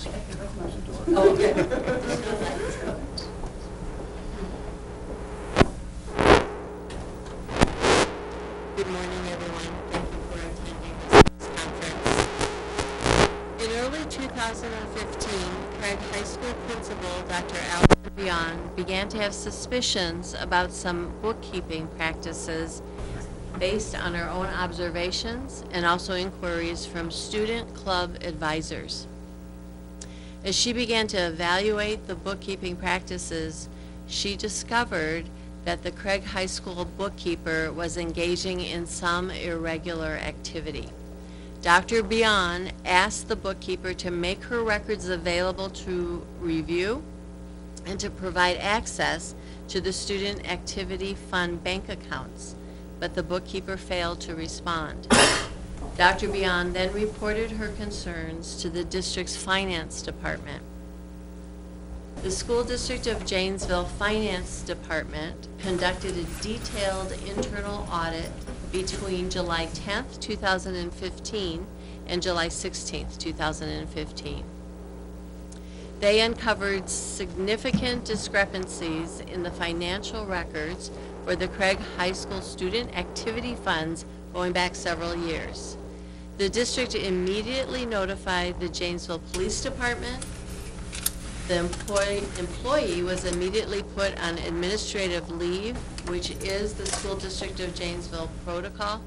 Oh, okay. Good morning, everyone. Thank you for attending this conference. In early 2015, Craig High School Principal Dr. Allison Beyond began to have suspicions about some bookkeeping practices based on her own observations and also inquiries from student club advisors. As she began to evaluate the bookkeeping practices, she discovered that the Craig High School bookkeeper was engaging in some irregular activity. Dr. Beyond asked the bookkeeper to make her records available to review and to provide access to the student activity fund bank accounts, but the bookkeeper failed to respond. Dr. Beyond then reported her concerns to the district's finance department. The School District of Janesville Finance Department conducted a detailed internal audit between July 10th, 2015 and July 16th, 2015. They uncovered significant discrepancies in the financial records for the Craig High School student activity funds going back several years. The district immediately notified the Janesville Police Department. The employee was immediately put on administrative leave, which is the School District of Janesville protocol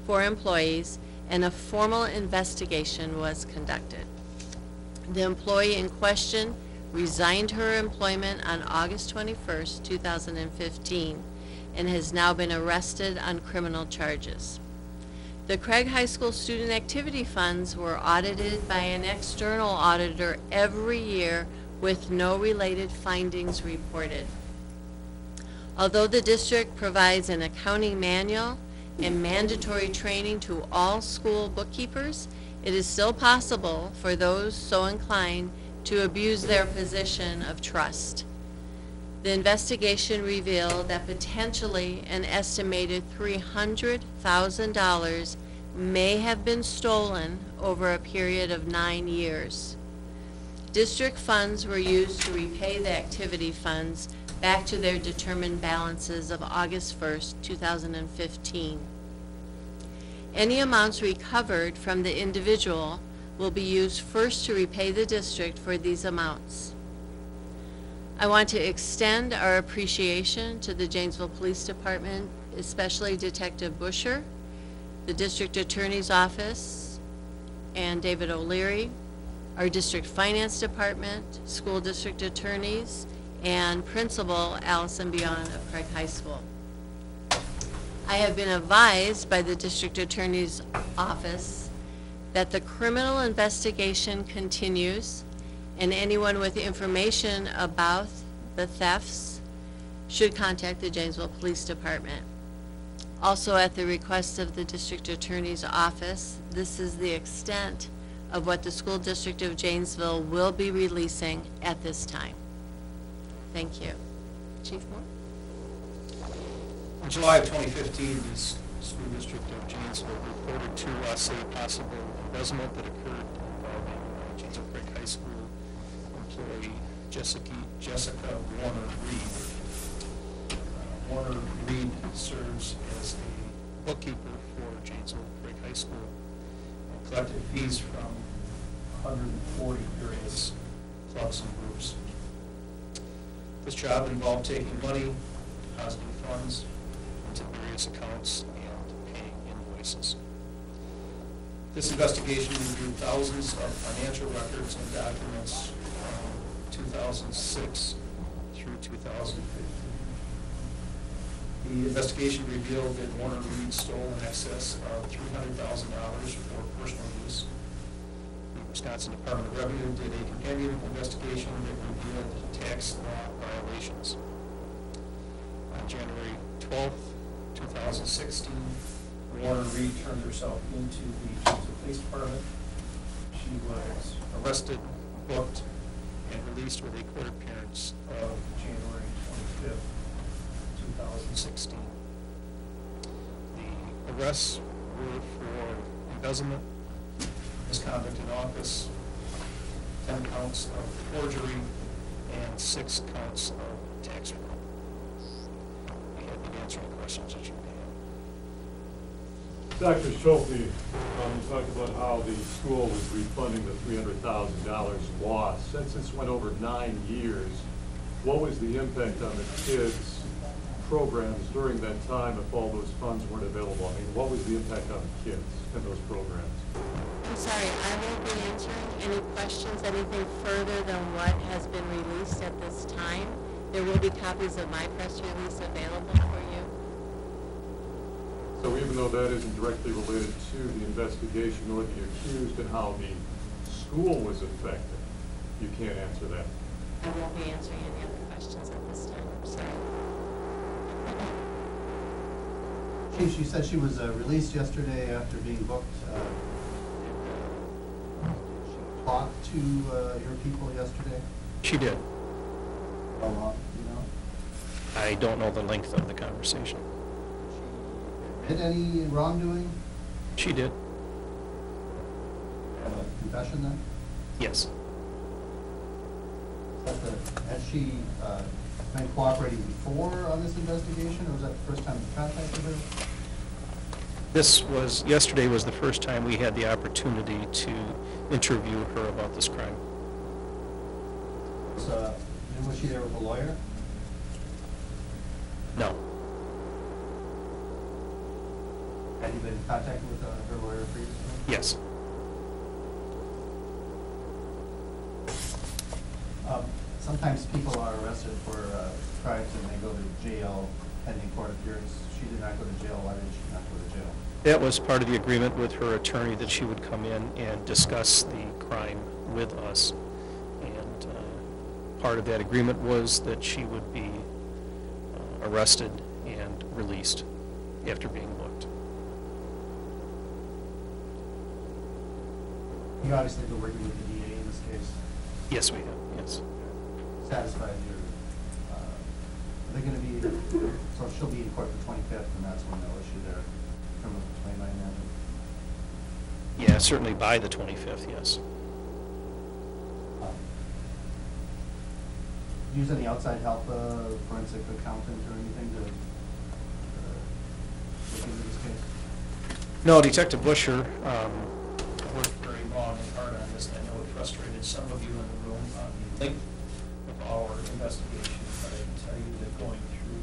for employees, and a formal investigation was conducted. The employee in question resigned her employment on August 21st, 2015, and has now been arrested on criminal charges. The Craig High School student activity funds were audited by an external auditor every year with no related findings reported. Although the district provides an accounting manual and mandatory training to all school bookkeepers, it is still possible for those so inclined to abuse their position of trust. The investigation revealed that potentially an estimated $300,000 may have been stolen over a period of 9 years. District funds were used to repay the activity funds back to their determined balances of August 1st, 2015. Any amounts recovered from the individual will be used first to repay the district for these amounts. I want to extend our appreciation to the Janesville Police Department, especially Detective Busher, the District Attorney's Office, and David O'Leary, our District Finance Department, School District Attorneys, and Principal Allison Beyond of Craig High School. I have been advised by the District Attorney's Office that the criminal investigation continues, and anyone with information about the thefts should contact the Janesville Police Department. Also, at the request of the District Attorney's Office, this is the extent of what the School District of Janesville will be releasing at this time. Thank you. Chief Moore? In July of 2015, the School District of Janesville reported to us a possible embezzlement that occurred involving Janesville Craig High School employee Jessica Warner-Reed. Warner-Reed serves as a bookkeeper for Janesville Craig High School and collected fees from 140 various clubs and groups. This job involved taking money, depositing funds into various accounts, and paying invoices. This investigation reviewed thousands of financial records and documents from 2006 through 2015. The investigation revealed that Warner-Reed stole in excess of $300,000 for personal use. The Wisconsin Department of Revenue did a companion investigation that revealed tax law violations. On January 12th, 2016, Warner-Reed turned herself into the Janesville Police Department. She was arrested, booked, and released with a court appearance of January 25th, 2016. The arrests were for embezzlement, misconduct in office, 10 counts of forgery, and 6 counts of tax fraud. We have been answering questions that you may have. Dr. Schulte, you talked about how the school was refunding the $300,000 loss. Since this went over 9 years, what was the impact on the kids' programs during that time if all those funds weren't available? I mean, what was the impact on the kids in those programs? I'm sorry, I won't be answering any questions, anything further than what has been released at this time. There will be copies of my press release available for you. So even though that isn't directly related to the investigation or the accused and how the school was affected, you can't answer that? I won't be answering any other questions at this time, I'm sorry. Chief, she said she was released yesterday after being booked. Did she talk to your people yesterday? She did. How long, you know? I don't know the length of the conversation. Did any wrongdoing? She did. Have a confession then? Yes. Had she been cooperating before on this investigation, or was that the first time you contacted her? Yesterday was the first time we had the opportunity to interview her about this crime. Was she there with a lawyer? No. Had you been in contact with her lawyer previously? Yes. Sometimes people are arrested for crimes and they go to jail pending court appearance. She did not go to jail. Why did she not go to jail? That was part of the agreement with her attorney, that she would come in and discuss the crime with us. And part of that agreement was that she would be arrested and released after being booked. You obviously been working with the DA in this case. Yes, we have, yes. Satisfied your, are they going to be, so she'll be in court the 25th, and that's when they'll issue their criminal complaint, I imagine? Yeah, certainly by the 25th, yes. Use any outside help, forensic accountant or anything to look into this case? No, Detective Busher worked very long and hard on this, and I know it frustrated some of you in the room on the length of our investigation, but I can tell you that going through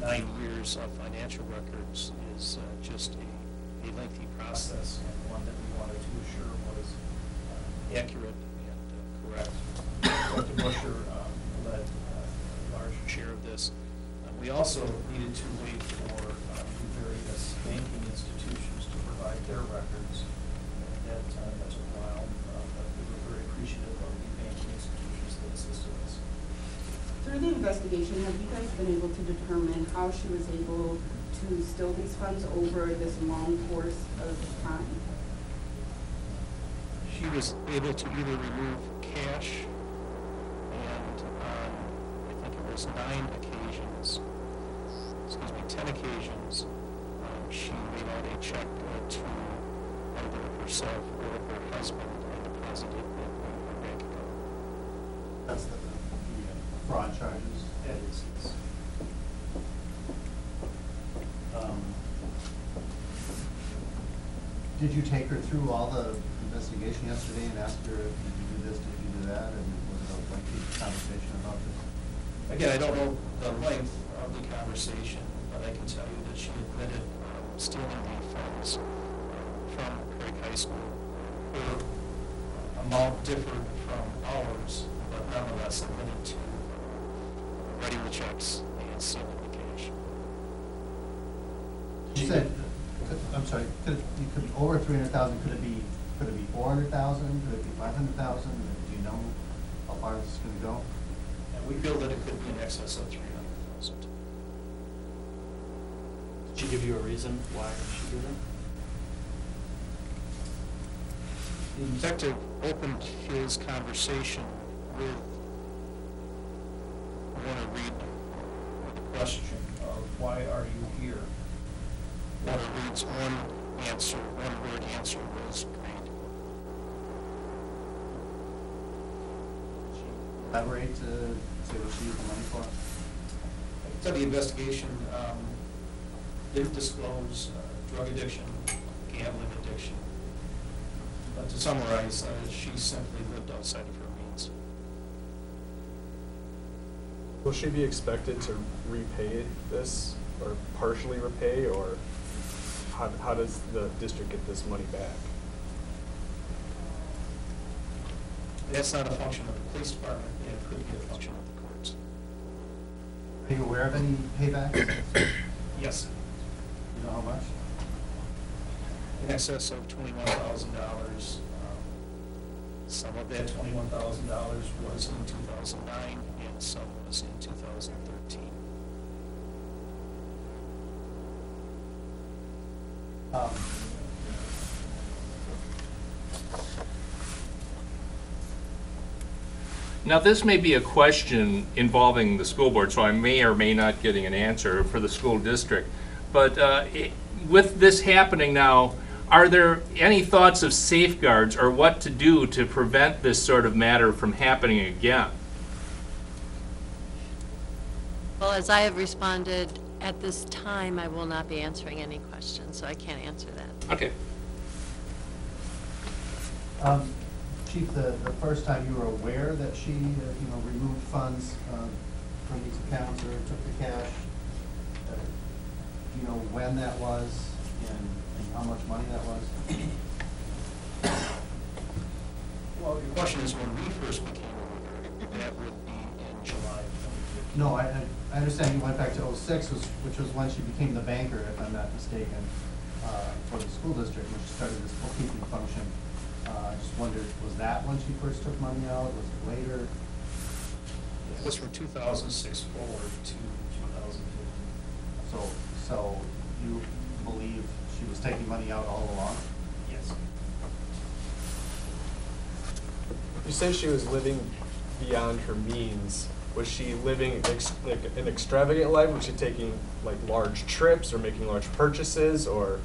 9 years of financial records is just a lengthy process, and one that we wanted to assure was accurate and correct. Detective Busher led a large share of this. We also needed to wait for the various banking institutions to provide their records. That took a while, but we were very appreciative of the banking institutions that assisted us. Through the investigation, have you guys been able to determine how she was able to steal these funds over this long course of time? She was able to either remove cash, and I think it was 10 occasions, she made out a check to either herself or her husband and deposited it in her bank account. That's the fraud charges. That is, yes. Did you take her through all the investigation yesterday and ask her, did you do this, did you do that, and was it a lengthy conversation about this? Again, I don't know the length of the conversation, but I can tell you that she admitted stealing the funds from Craig High School. Her amount differed from ours, but nonetheless admitted to writing the checks and sealing the cash. You said, I'm sorry, could it be over 300,000? Could it be 400,000? Could it be 500,000? Do you know how far this is going to go? And we feel that it could be in excess of 300,000. Did she give you a reason why she did it? The detective opened his conversation with Warner Reed with the question of, why are you here? Warner Reed's one word answer was greed. elaborate to say what she used the money for? So the investigation didn't disclose drug addiction, gambling addiction. But to summarize, she simply lived outside of her means. Will she be expected to repay this, or partially repay, or how does the district get this money back? That's not a function of the police department, and it could be a function of the courts. Are you aware of any paybacks? Yes, You know how much? in excess of $21,000. Some of that $21,000 was in 2009, and some was in 2013. Now, this may be a question involving the school board, so I may or may not getting an answer for the school district. But with this happening now, are there any thoughts of safeguards or what to do to prevent this sort of matter from happening again? Well, as I have responded, at this time, I will not be answering any questions, so I can't answer that. Okay. Chief, the first time you were aware that she, removed funds from these accounts or took the cash, do you know when that was and how much money that was? Well, your question is when we first became aware, that would be in July of 2015. No, I understand you went back to '06, which was when she became the banker, if I'm not mistaken, for the school district, when she started this bookkeeping function. I just wondered, was that when she first took money out? Was it later? It was from 2006 forward to 2015. So you believe she was taking money out all along? Yes. You say she was living beyond her means. Was she living like an extravagant life? Was she taking like large trips or making large purchases, or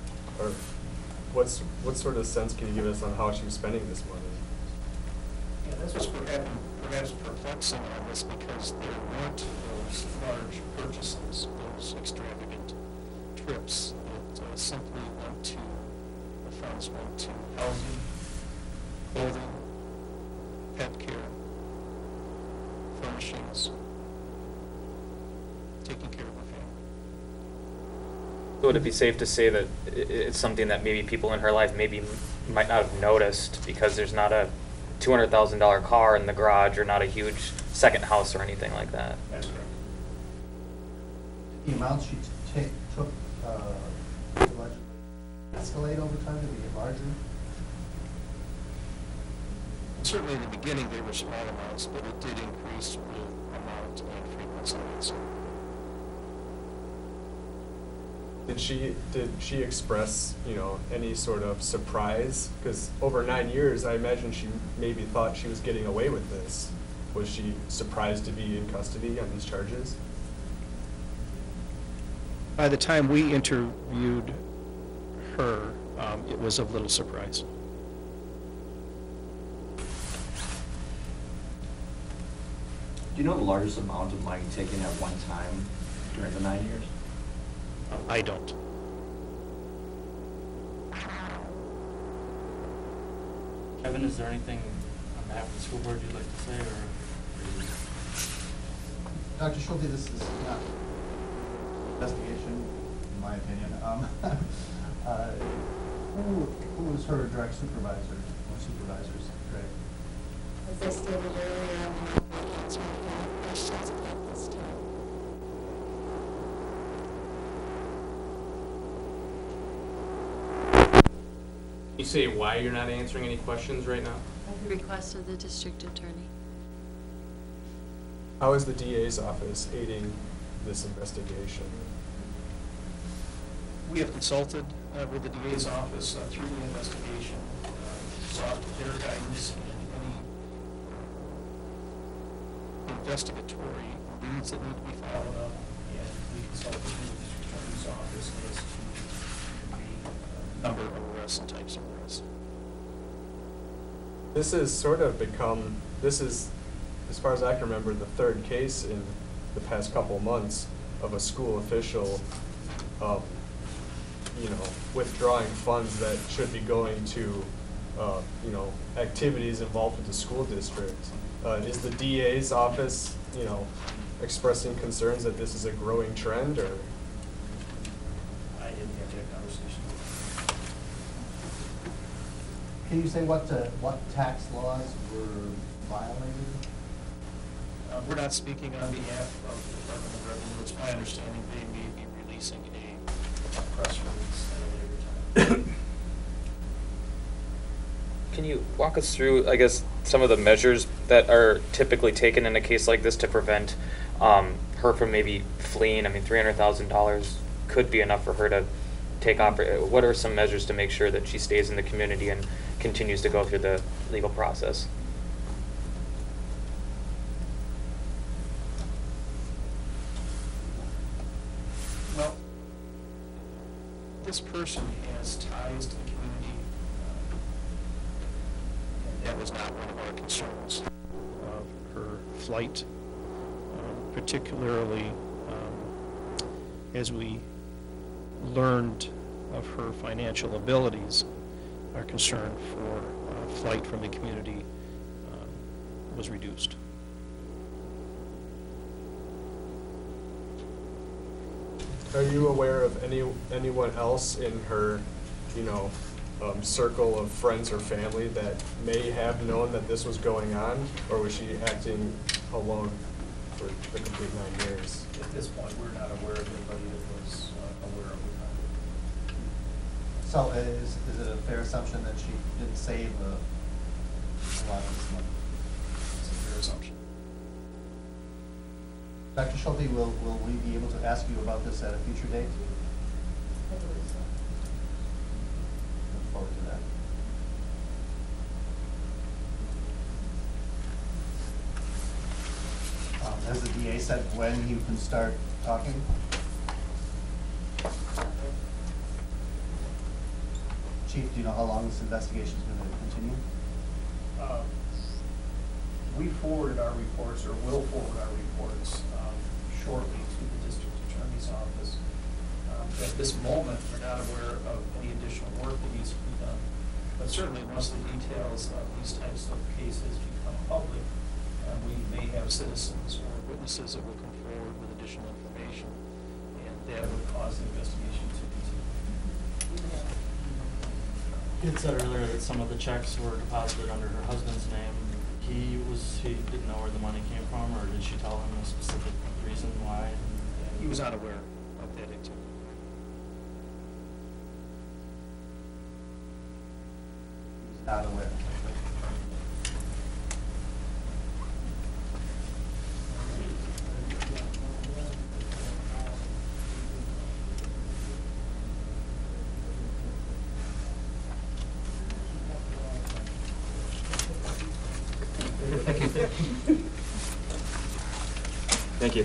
what sort of sense can you give us on how she was spending this money? Yeah, that's what's perhaps perplexing on this, because there weren't those large purchases, those extravagant trips. It simply went to, the funds went to housing, clothing, pet care, furnishings, taking care of the family. Would it be safe to say that it's something that maybe people in her life maybe might not have noticed because there's not a $200,000 car in the garage or not a huge second house or anything like that? That's correct. The amounts she took allegedly escalate over time? Did they get larger? Certainly in the beginning, they were small amounts, but it did increase with amount and frequency. Did she express, any sort of surprise? Because over 9 years, I imagine she maybe thought she was getting away with this. Was she surprised to be in custody on these charges? By the time we interviewed her, it was of little surprise. Do you know the largest amount of money taken at one time during the 9 years? I don't. Kevin, is there anything on behalf of the school board you'd like to say, or? Dr. Schulte, this is not investigation, in my opinion. Who was her direct supervisor or supervisors, Greg? As I stated earlier, I'm not going to answer any questions at this time. You say why you're not answering any questions right now? At the request of the district attorney. How is the DA's office aiding this investigation? We have consulted with the DA's office through the investigation, sought their guidance in any investigatory leads that need to be followed up, and we consulted with the district attorney's office as to the number of arrests and types of arrests. This has sort of become, this is as far as I can remember, the third case in the past couple months of a school official, withdrawing funds that should be going to, activities involved with the school district. Is the DA's office, expressing concerns that this is a growing trend, or? I didn't have that conversation. Can you say what tax laws were violated? We're not speaking on behalf of the Department of Revenue. It's my understanding they may be releasing a press release at a later time. Can you walk us through, I guess, some of the measures that are typically taken in a case like this to prevent her from maybe fleeing? I mean, $300,000 could be enough for her to take off. What are some measures to make sure that she stays in the community and continues to go through the legal process? Well, this person has ties to the community, and that was not one of our concerns of her flight, particularly as we learned of her financial abilities. Our concern for flight from the community was reduced. Are you aware of anyone else in her, circle of friends or family that may have known that this was going on, or was she acting alone for the complete 9 years? At this point, we're not aware of anybody that was aware of it. So is it a fair assumption that she didn't save a lot of this money? It's a fair assumption. Dr. Schulte, will we be able to ask you about this at a future date? I believe so. Look forward to that. Has the DA said when you can start talking? Chief, do you know how long this investigation is going to continue? We forwarded our reports, or will forward our reports, shortly to the district attorney's office. At this moment, we're not aware of any additional work that needs to be done. But certainly, once the details of these types of cases become public, we may have citizens or witnesses that will come forward with additional information, and that would cause the investigation to continue. You had said earlier that some of the checks were deposited under her husband's name. He didn't know where the money came from, or did she tell him a specific reason why? He was unaware of that activity. He was not aware. Thank you. Thank you.